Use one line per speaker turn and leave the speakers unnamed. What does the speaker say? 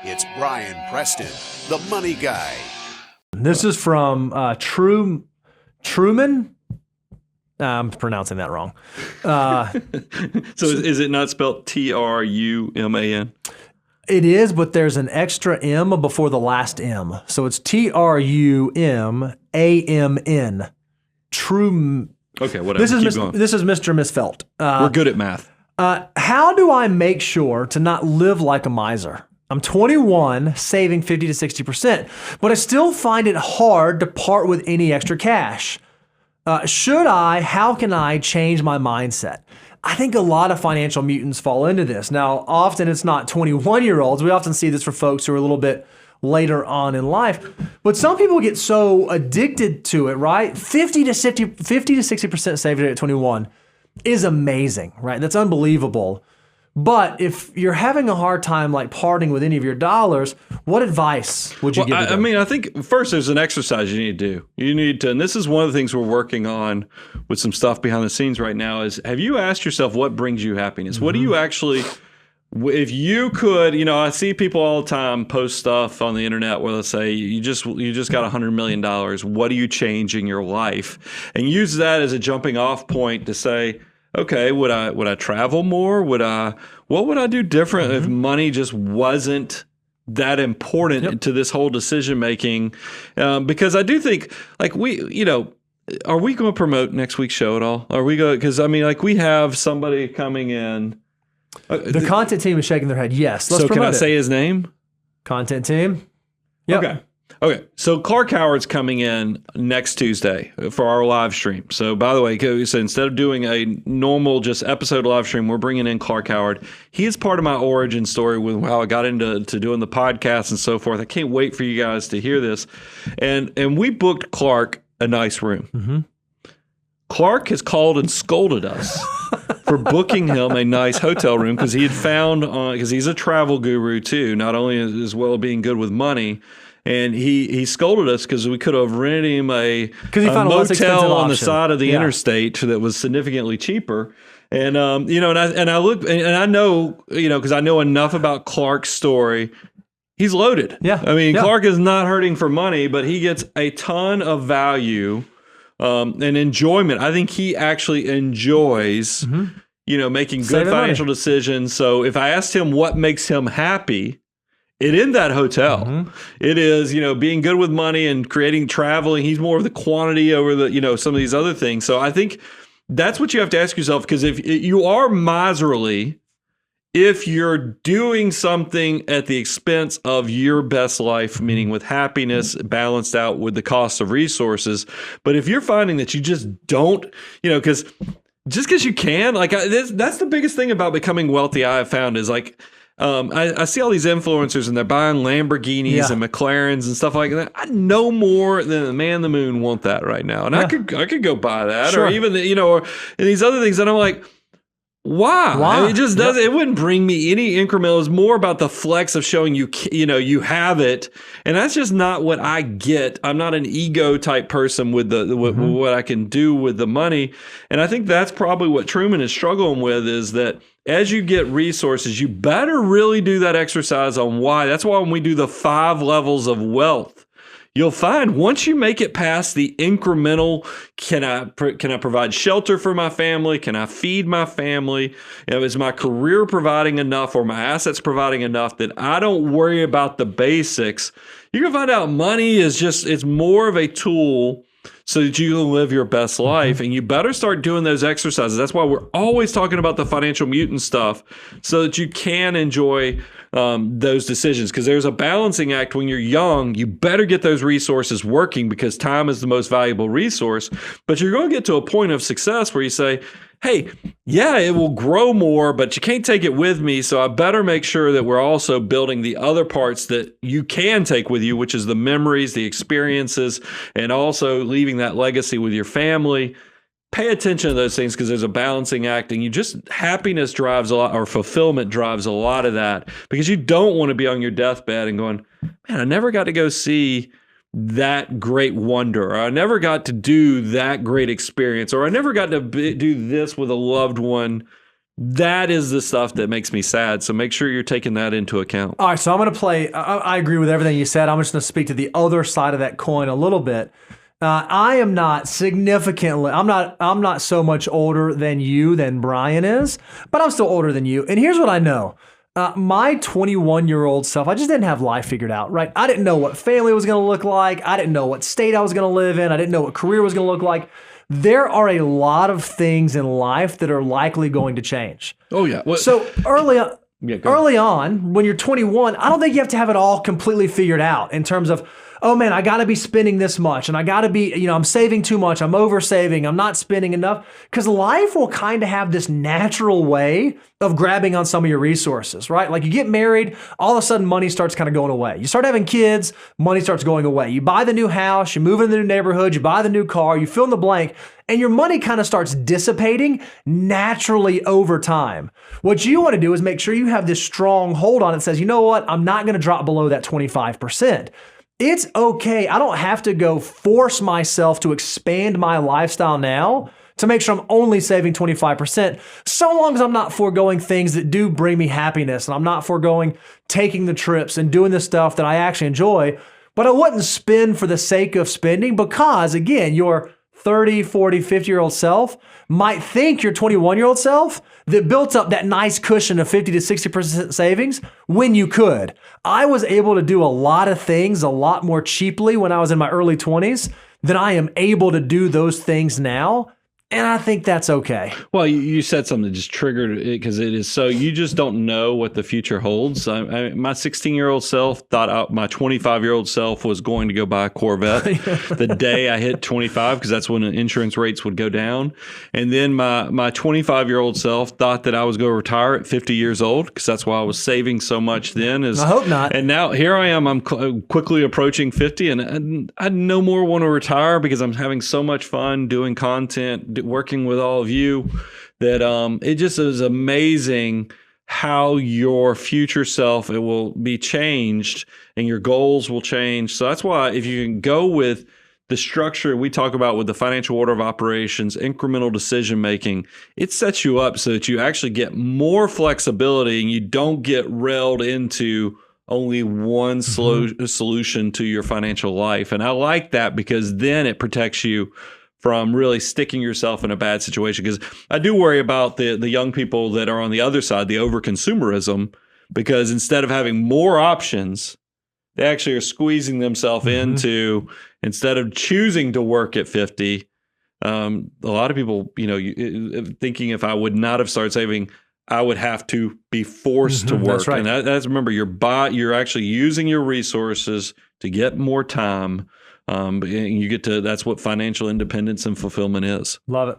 It's Brian Preston, the Money Guy.
This is from Truman. I'm pronouncing that wrong.
So is it not spelled Truman?
It is, but there's an extra M before the last M. So it's Trumann. True.
Okay, whatever.
This is
Keep going.
this is Mr. Misfelt.
We're good at math.
How do I make sure to not live like a miser? I'm 21, saving 50 to 60%, but I still find it hard to part with any extra cash. How can I change my mindset? I think a lot of financial mutants fall into this. Now, often it's not 21-year-olds. We often see this for folks who are a little bit later on in life. But some people get so addicted to it, right? 50 to 60% saved at 21 is amazing, right? That's unbelievable. But if you're having a hard time like parting with any of your dollars, what advice would you give to them?
I mean, I think first there's an exercise you need to do. You need to, and this is one of the things we're working on with some stuff behind the scenes right now is, have you asked yourself what brings you happiness? What do you actually, if you could, I see people all the time post stuff on the internet where they'll say, you just got $100 million. What are you change in your life? And use that as a jumping off point to say, okay, would I travel more? What would I do different if money just wasn't that important to this whole decision making? Because I do think, like are we going to promote next week's show at all? Are we going? Because I mean, like we have somebody coming in.
The content team is shaking their head. Yes. Let's
so can I
promote it.
say his name?
Content team. Yep.
Okay. So Clark Howard's coming in next Tuesday for our live stream. So by the way, so instead of doing a normal just episode live stream, we're bringing in Clark Howard. He is part of my origin story with how I got into doing the podcast and so forth. I can't wait for you guys to hear this. And we booked Clark a nice room. Mm-hmm. Clark has called and scolded us for booking him a nice hotel room because he had found, because he's a travel guru too, not only as well being good with money. And he scolded us because we could have rented him a motel on the side of the interstate that was significantly cheaper. And I look and I know because I know enough about Clark's story. He's loaded.
Yeah.
I mean, Clark is not hurting for money, but he gets a ton of value and enjoyment. I think he actually enjoys making good financial decisions. So if I asked him what makes him happy, it in that hotel. It is, being good with money and creating traveling. He's more of the quantity over the, some of these other things. So I think that's what you have to ask yourself, because if you are miserly, if you're doing something at the expense of your best life, meaning with happiness balanced out with the cost of resources, but if you're finding that you just don't, because you can, like that's the biggest thing about becoming wealthy I have found is like, I see all these influencers and they're buying Lamborghinis and McLarens and stuff like that. I know more than the man in the moon want that right now. And I could go buy that or even, or these other things. And I'm like, why? I mean, it just doesn't, it wouldn't bring me any incremental. It's more about the flex of showing you have it. And that's just not what I get. I'm not an ego type person with what I can do with the money. And I think that's probably what Truman is struggling with is that as you get resources, you better really do that exercise on why. That's why when we do the 5 levels of wealth, you'll find once you make it past the incremental, can I provide shelter for my family? Can I feed my family? Is my career providing enough or my assets providing enough that I don't worry about the basics? You're going to find out money is it's more of a tool so that you can live your best life. And you better start doing those exercises. That's why we're always talking about the financial mutant stuff so that you can enjoy those decisions, because there's a balancing act when you're young. You better get those resources working because time is the most valuable resource. But you're going to get to a point of success where you say, hey, yeah, it will grow more, but you can't take it with me. So I better make sure that we're also building the other parts that you can take with you, which is the memories, the experiences, and also leaving that legacy with your family. Pay attention to those things because there's a balancing act, and happiness drives a lot, or fulfillment drives a lot of that, because you don't want to be on your deathbed and going, man, I never got to go see that great wonder, or I never got to do that great experience, or I never got to do this with a loved one That is the stuff that makes me sad. So make sure you're taking that into account.
All right, so I'm going to play. I agree with everything you said. I'm just going to speak to the other side of that coin a little bit. I am not significantly. I'm not so much older than Brian is, but I'm still older than you. And here's what I know. My 21-year-old self, I just didn't have life figured out, right? I didn't know what family was going to look like. I didn't know what state I was going to live in. I didn't know what career was going to look like. There are a lot of things in life that are likely going to change.
Oh, yeah.
So early on, when you're 21, I don't think you have to have it all completely figured out in terms of, oh man, I got to be spending this much and I got to be, I'm saving too much. I'm over saving. I'm not spending enough, because life will kind of have this natural way of grabbing on some of your resources, right? Like you get married, all of a sudden money starts kind of going away. You start having kids, money starts going away. You buy the new house, you move into the new neighborhood, you buy the new car, you fill in the blank, and your money kind of starts dissipating naturally over time. What you want to do is make sure you have this strong hold on it that says, you know what, I'm not going to drop below that 25%. It's okay. I don't have to go force myself to expand my lifestyle now to make sure I'm only saving 25%, so long as I'm not foregoing things that do bring me happiness and I'm not foregoing taking the trips and doing the stuff that I actually enjoy. But I wouldn't spend for the sake of spending, because again, your 30, 40, 50-year-old self might think your 21-year-old self that built up that nice cushion of 50 to 60% savings when you could. I was able to do a lot of things a lot more cheaply when I was in my early 20s than I am able to do those things now. And I think that's okay.
Well, you said something that just triggered it, because it is so. You just don't know what the future holds. My 16-year-old self thought my 25-year-old self was going to go buy a Corvette the day I hit 25, because that's when the insurance rates would go down. And then my 25-year-old self thought that I was going to retire at 50 years old, because that's why I was saving so much then.
I hope not.
And now here I am. I'm quickly approaching 50, and I no more want to retire, because I'm having so much fun doing content, working with all of you, that it just is amazing how your future self, it will be changed and your goals will change. So that's why if you can go with the structure we talk about with the financial order of operations, incremental decision making, it sets you up so that you actually get more flexibility and you don't get railed into only one solution to your financial life. And I like that, because then it protects you from really sticking yourself in a bad situation. Because I do worry about the young people that are on the other side, the over-consumerism, because instead of having more options, they actually are squeezing themselves into, instead of choosing to work at 50, a lot of people, thinking if I would not have started saving, I would have to be forced to work.
That's right.
And that's, remember, you're actually using your resources to get more time. You get to, that's what financial independence and fulfillment is.
Love it.